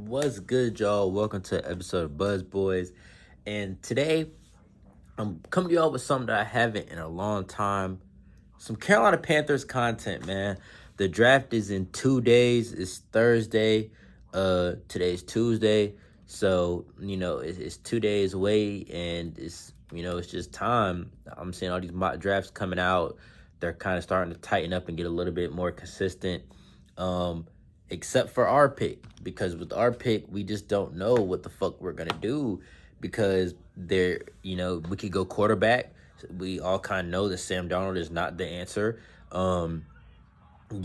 What's good, y'all? Welcome to an episode of Buzz Boys. And today, I'm coming to y'all with something that I haven't in a long time. Some Carolina Panthers content, man. The draft is in 2 days. It's Thursday. Today's Tuesday. So, it's 2 days away, and it's just time. I'm seeing all these mock drafts coming out. They're kind of starting to tighten up and get a little bit more consistent. Um, except for our pick, because with our pick, we just don't know what the fuck we're gonna do, because we could go quarterback. We all kind of know that Sam Darnold is not the answer. You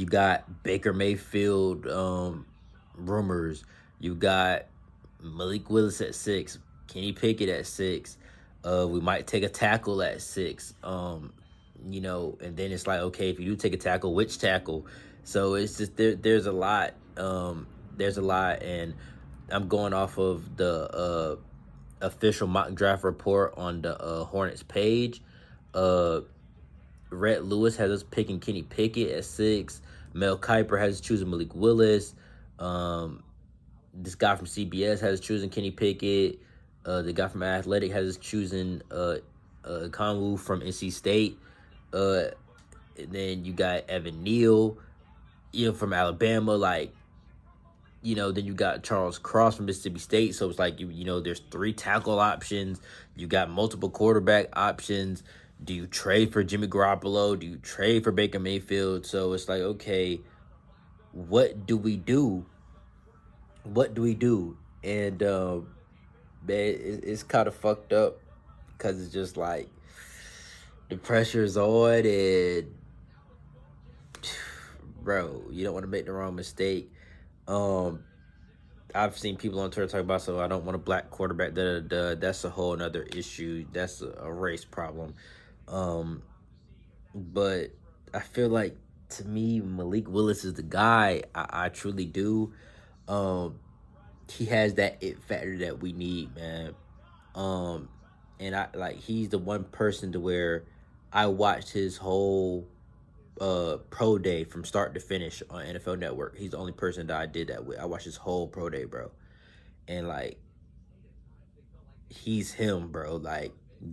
got Baker Mayfield rumors. You got Malik Willis at 6, Kenny Pickett at 6. We might take a tackle at 6. And then it's like, okay, if you do take a tackle, which tackle? So it's just there's a lot. There's a lot, and I'm going off of the official mock draft report on the Hornets page. Rhett Lewis has us picking Kenny Pickett at 6. Mel Kiper has us choosing Malik Willis. This guy from CBS has us choosing Kenny Pickett. The guy from Athletic has us choosing Conwu from NC State. And then you got Evan Neal, from Alabama. Then you got Charles Cross from Mississippi State. So it's like, there's 3 tackle options. You got multiple quarterback options. Do you trade for Jimmy Garoppolo? Do you trade for Baker Mayfield? So it's like, okay, what do we do? And, man, it's kind of fucked up, because it's just like the pressure's on, and, bro, you don't want to make the wrong mistake. I've seen people on Twitter talk about, so I don't want a black quarterback. That's a whole another issue. That's a race problem. But I feel like, to me, Malik Willis is the guy. I truly do. He has that it factor that we need, man. And he's the one person to where I watched his whole pro day from start to finish on NFL Network. He's the only person that I did that with. I watched his whole pro day, bro. And he's him, bro.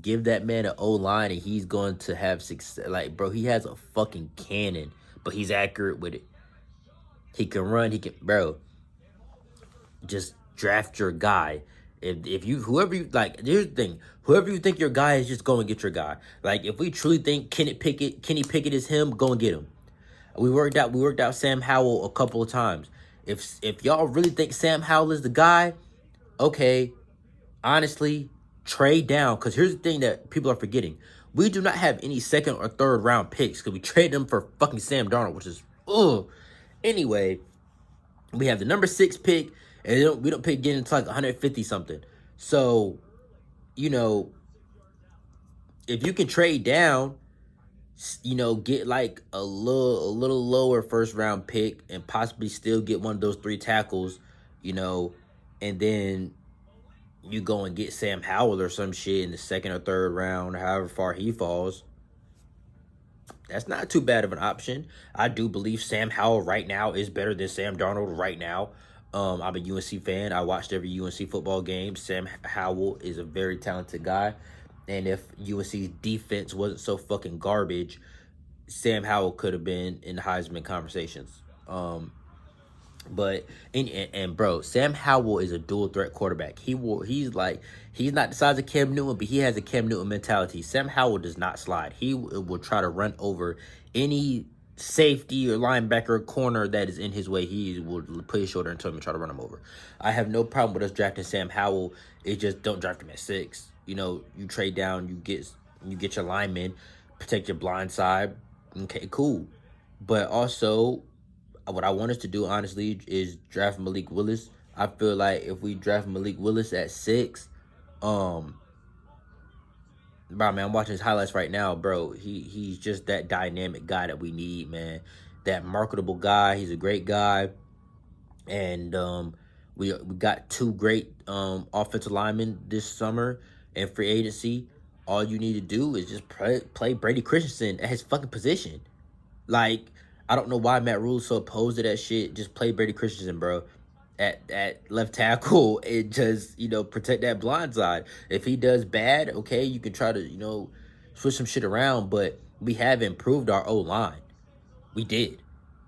Give that man an O-line and he's going to have success. Bro, he has a fucking cannon, but he's accurate with it. He can run, bro. Just draft your guy. If you, whoever you, here's the thing. Whoever you think your guy is, just go and get your guy. If we truly think Kenny Pickett is him, go and get him. We worked out Sam Howell a couple of times. If y'all really think Sam Howell is the guy, okay, honestly, trade down. Because here's the thing that people are forgetting. We do not have any second or third round picks, because we traded them for fucking Sam Darnold, which is, ugh. Anyway, we have the number 6 pick, and we don't pick getting to 150 something. So, if you can trade down, get a little lower first round pick and possibly still get one of those 3 tackles, and then you go and get Sam Howell or some shit in the second or third round, however far he falls. That's not too bad of an option. I do believe Sam Howell right now is better than Sam Darnold right now. I'm a UNC fan. I watched every UNC football game. Sam Howell is a very talented guy. And if UNC's defense wasn't so fucking garbage, Sam Howell could have been in the Heisman conversations. But bro, Sam Howell is a dual threat quarterback. He's not the size of Cam Newton, but he has a Cam Newton mentality. Sam Howell does not slide. He will try to run over any safety or linebacker or corner that is in his way. He will put his shoulder into him and try to run him over. I have no problem with us drafting Sam Howell. It's just, don't draft him at 6. You trade down, you get your linemen, protect your blind side. Okay, cool. But also, what I want us to do, honestly, is draft Malik Willis. I feel like if we draft Malik Willis at 6, bro, man, I'm watching his highlights right now, bro. He's just that dynamic guy that we need, man. That marketable guy. He's a great guy. And we got 2 great offensive linemen this summer in free agency. All you need to do is just play Brady Christensen at his fucking position. I don't know why Matt Rule's so opposed to that shit. Just play Brady Christensen, bro. at left tackle and just, protect that blind side. If he does bad, okay, you can try to, switch some shit around, but we have improved our O line. We did.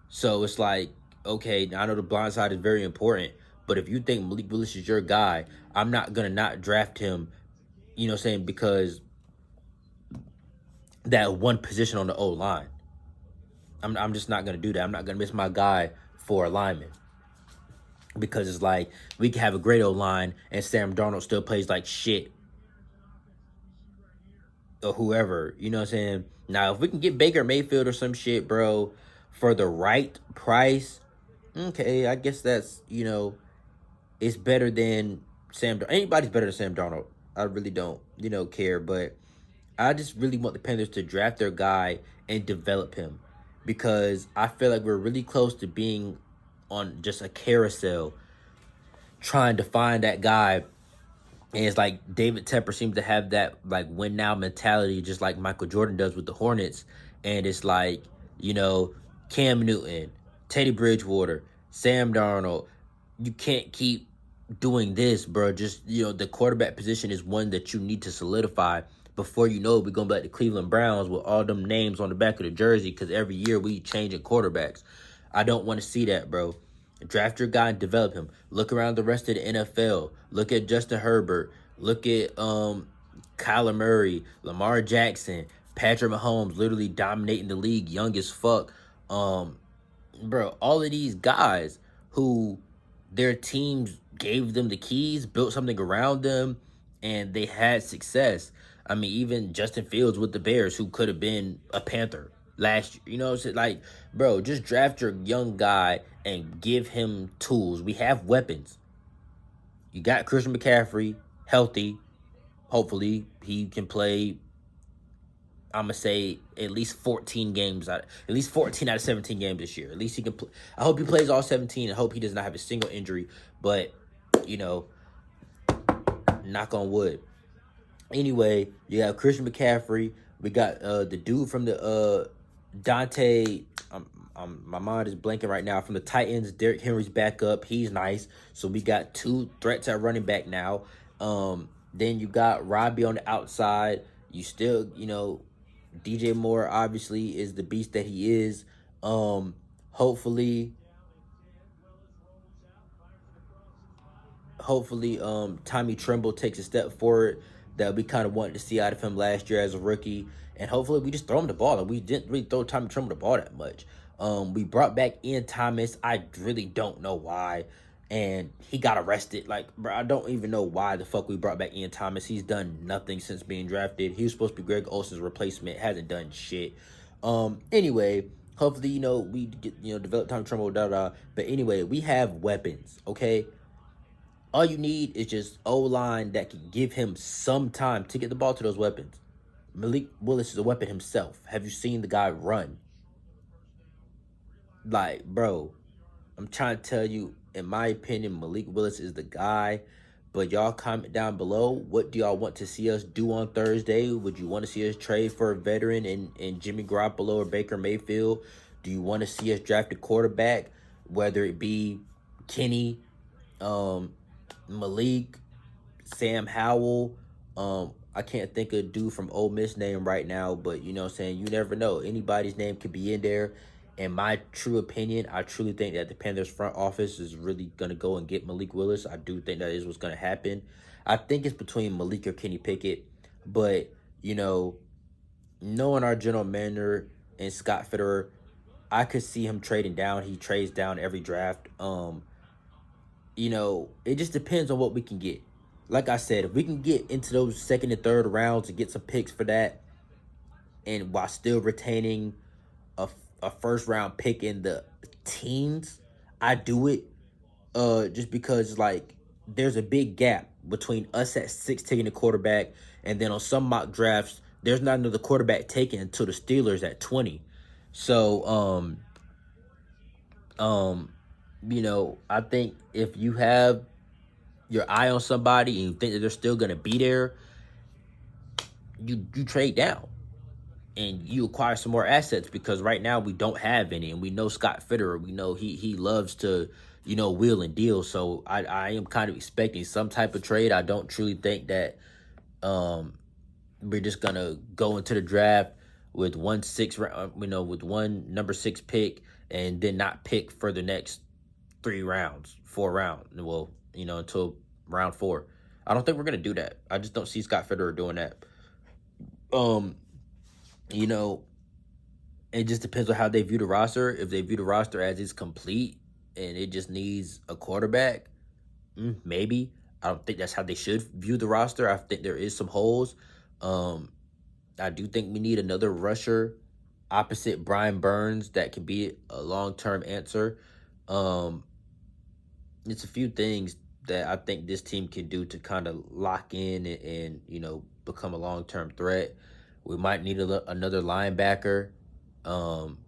So it's like, okay, I know the blind side is very important, but if you think Malik Willis is your guy, I'm not gonna not draft him, saying, because that one position on the O line. I'm just not gonna do that. I'm not gonna miss my guy for a lineman. Because it's like we can have a great O line and Sam Darnold still plays like shit, or whoever, you know what I'm saying? Now, if we can get Baker Mayfield or some shit, bro, for the right price, okay, I guess that's, it's better than anybody's better than Sam Darnold. I really don't, care, but I just really want the Panthers to draft their guy and develop him, because I feel like we're really close to being on just a carousel trying to find that guy. And it's like David Tepper seems to have that like win now mentality, just like Michael Jordan does with the Hornets. And it's like, Cam Newton, Teddy Bridgewater, Sam Darnold. You can't keep doing this, bro. Just, the quarterback position is one that you need to solidify. Before you know it, we're going to be like the Cleveland Browns with all them names on the back of the jersey, because every year we changing quarterbacks. I don't want to see that, bro. Draft your guy and develop him. Look around the rest of the NFL. Look at Justin Herbert. Look at Kyler Murray, Lamar Jackson, Patrick Mahomes, literally dominating the league, young as fuck. Bro, all of these guys who their teams gave them the keys, built something around them, and they had success. I mean, even Justin Fields with the Bears, who could have been a Panther last year. You know what I'm saying? Like, bro, just draft your young guy and give him tools. We have weapons. You got Christian McCaffrey, healthy. Hopefully, he can play, I'm going to say, at least 14 games, at least 14 out of 17 games this year. At least he can play. I hope he plays all 17. I hope he does not have a single injury. But, knock on wood. Anyway, you have Christian McCaffrey. We got the dude from the Dante. My mind is blanking right now. From the Titans, Derrick Henry's back up. He's nice. So we got two threats at running back now. Then you got Robbie on the outside. You still, DJ Moore obviously is the beast that he is. Hopefully, Tommy Tremble takes a step forward that we kind of wanted to see out of him last year as a rookie. And hopefully we just throw him the ball. And we didn't really throw Tommy Tremble the ball that much. We brought back Ian Thomas. I really don't know why. And he got arrested. Like, bro, I don't even know why the fuck we brought back Ian Thomas. He's done nothing since being drafted. He was supposed to be Greg Olson's replacement. Hasn't done shit. Anyway, hopefully, we get, develop Tommy Tremble, But anyway, we have weapons, okay? All you need is just O-line that can give him some time to get the ball to those weapons. Malik Willis is a weapon himself. Have you seen the guy run? Like, bro, I'm trying to tell you, in my opinion, Malik Willis is the guy. But y'all comment down below, what do y'all want to see us do on Thursday? Would you want to see us trade for a veteran in Jimmy Garoppolo or Baker Mayfield? Do you want to see us draft a quarterback, whether it be Kenny, Malik, Sam Howell? I can't think of a dude from Ole Miss name right now, but you know what I'm saying? You never know. Anybody's name could be in there. In my true opinion, I truly think that the Panthers front office is really going to go and get Malik Willis. I do think that is what's going to happen. I think it's between Malik or Kenny Pickett. But, knowing our general manager and Scott Fitterer, I could see him trading down. He trades down every draft. It just depends on what we can get. Like I said, if we can get into those second and third rounds and get some picks for that, and while still retaining a first round pick in the teens, I do it. Just because like there's a big gap between us at 6 taking the quarterback, and then on some mock drafts, there's not another quarterback taken until the Steelers at 20. So I think if you have your eye on somebody and you think that they're still gonna be there, you trade down and you acquire some more assets, because right now we don't have any, and we know Scott Fitterer. We know he loves to, wheel and deal. So I am kind of expecting some type of trade. I don't truly think that um we're just gonna go into the draft with with one number 6 pick and then not pick for the next 3 rounds, 4 rounds. Well, until round 4. I don't think we're gonna do that. I just don't see Scott Fitterer doing that. Um, you know, it just depends on how they view the roster. If they view the roster as it's complete and it just needs a quarterback, maybe. I don't think that's how they should view the roster. I think there is some holes. Um, I do think we need another rusher opposite Brian Burns that can be a long term answer. Um, it's a few things that I think this team can do to kind of lock in and become a long term threat. We might need another linebacker. Um,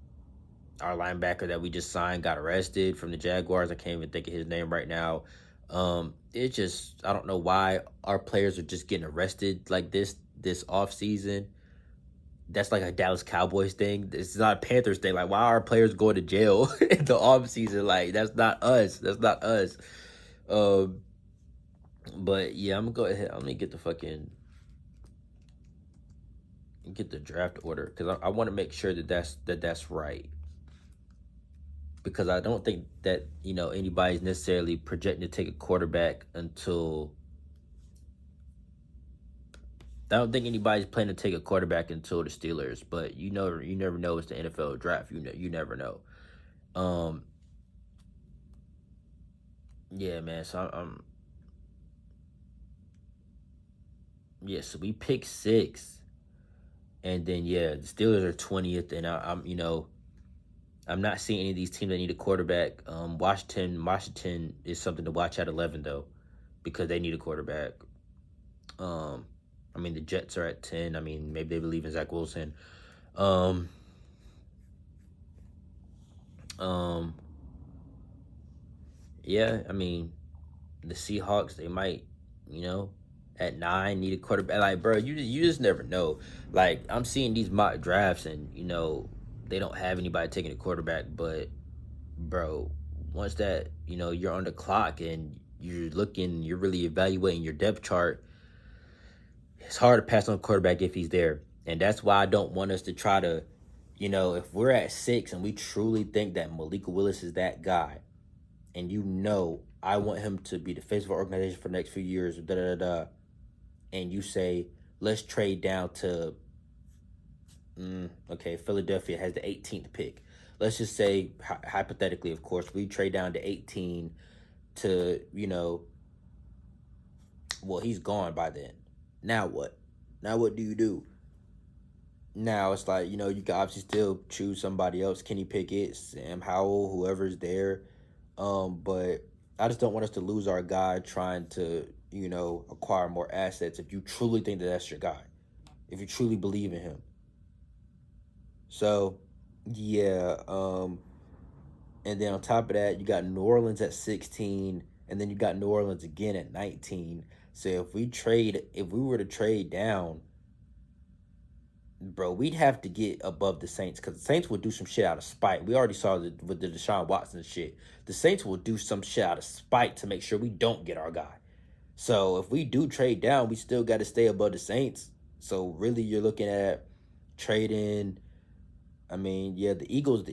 our linebacker that we just signed got arrested from the Jaguars. I can't even think of his name right now. It just I don't know why our players are just getting arrested like this off season. That's like a Dallas Cowboys thing. It's not a Panthers thing. Like, why are our players going to jail in the off season? Like, that's not us. That's not us. Um, but yeah, I'm gonna go ahead. I'm gonna get the draft order because I want to make sure that's right. Because I don't think that anybody's necessarily projecting to take a quarterback until. I don't think anybody's planning to take a quarterback until the Steelers, but you never know. It's the NFL draft. You never know. Um, yeah, man. So yeah. So we pick 6, and then yeah, the Steelers are 20th, and I'm not seeing any of these teams that need a quarterback. Washington is something to watch at 11 though, because they need a quarterback. Um, I mean the Jets are at 10. I mean maybe they believe in Zach Wilson. Um, um, yeah. I mean the Seahawks, they might, at 9 need a quarterback. Like, bro, you just never know. Like, I'm seeing these mock drafts, and they don't have anybody taking a quarterback. But, bro, once that you're on the clock and you're really evaluating your depth chart. It's hard to pass on a quarterback if he's there, and that's why I don't want us to try to, if we're at 6 and we truly think that Malik Willis is that guy, and I want him to be the face of our organization for the next few years, and you say, let's trade down to, okay, Philadelphia has the 18th pick. Let's just say, hypothetically, of course, we trade down to 18 to, well, he's gone by then. Now what? Now what do you do? Now it's like, you can obviously still choose somebody else. Kenny Pickett, Sam Howell, whoever's there. But I just don't want us to lose our guy trying to, acquire more assets if you truly think that that's your guy, if you truly believe in him. So, yeah. And then on top of that, you got New Orleans at 16, and then you got New Orleans again at 19. So if we were to trade down, bro, we'd have to get above the Saints because the Saints will do some shit out of spite. We already saw with the Deshaun Watson shit. The Saints will do some shit out of spite to make sure we don't get our guy. So if we do trade down, we still got to stay above the Saints. So really, you're looking at trading. I mean, yeah, the Eagles. The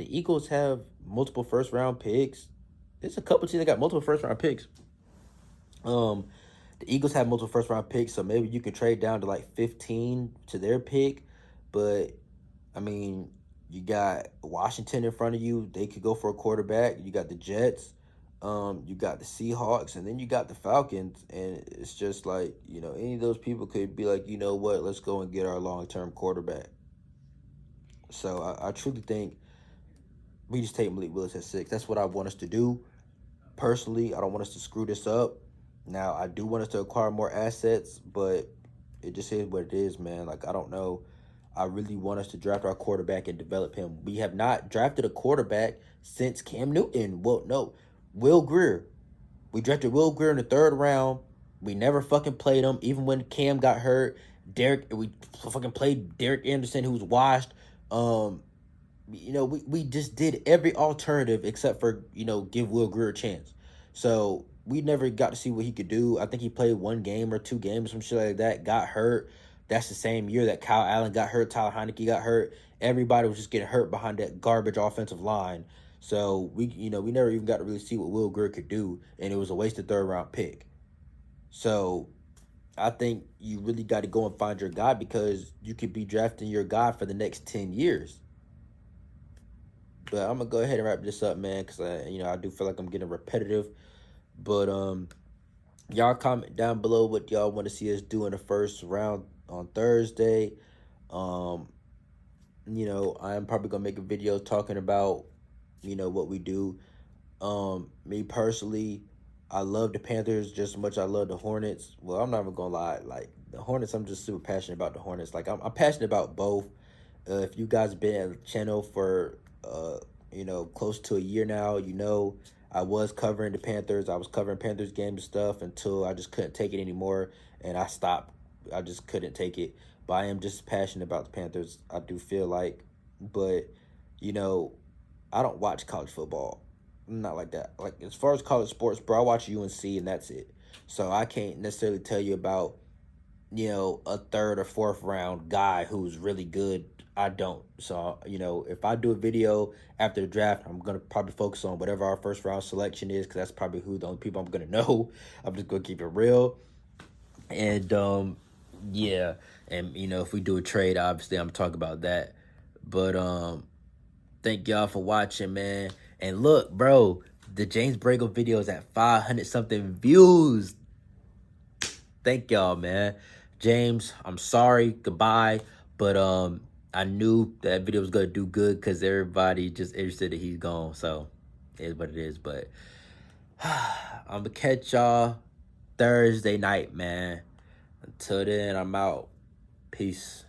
Eagles have multiple first round picks. There's a couple teams that got multiple first round picks. Um, the Eagles have multiple first round picks, so maybe you can trade down to like 15 to their pick. But I mean, you got Washington in front of you. They could go for a quarterback. You got the Jets. You got the Seahawks, and then you got the Falcons. And it's just like, any of those people could be like, you know what, let's go and get our long term quarterback. So I truly think we just take Malik Willis at 6. That's what I want us to do. Personally, I don't want us to screw this up. Now, I do want us to acquire more assets, but it just is what it is, man. Like, I don't know. I really want us to draft our quarterback and develop him. We have not drafted a quarterback since Cam Newton. Well, no, Will Grier. We drafted Will Grier in the 3rd round. We never fucking played him, even when Cam got hurt. We fucking played Derek Anderson, who's washed. we just did every alternative except for, give Will Greer a chance. So we never got to see what he could do. I think he played 1 game or 2 games, some shit like that, got hurt. That's the same year that Kyle Allen got hurt, Tyler Heineke got hurt. Everybody was just getting hurt behind that garbage offensive line. So we never even got to really see what Will Greer could do, and it was a wasted third round pick. So I think you really got to go and find your guy, because you could be drafting your guy for the next 10 years. But I'm gonna go ahead and wrap this up, man, because I do feel like I'm getting repetitive. But y'all comment down below what y'all want to see us do in the first round on Thursday. Um, I am probably gonna make a video talking about what we do. Me personally, I love the Panthers just as much as I love the Hornets. Well, I'm not even gonna lie, like the Hornets, I'm just super passionate about the Hornets. Like I'm passionate about both. If you guys been at the channel for close to a year now, I was covering the Panthers. I was covering Panthers games and stuff until I just couldn't take it anymore, and I stopped. I just couldn't take it. But I am just passionate about the Panthers. I do feel like, but you know, I don't watch college football. Not like that. Like as far as college sports, bro, I watch UNC and that's it. So I can't necessarily tell you about a third or fourth round guy who's really good. I don't. So, if I do a video after the draft, I'm going to probably focus on whatever our first round selection is, because that's probably who the only people I'm going to know. I'm just going to keep it real. And, yeah. And, if we do a trade, obviously, I'm talking about that. But, thank y'all for watching, man. And look, bro, the James Bragle video is at 500 something views. Thank y'all, man. James, I'm sorry, goodbye. But I knew that video was gonna do good because everybody just interested that he's gone. So it is what it is. But I'm gonna catch y'all Thursday night, man. Until then, I'm out. Peace.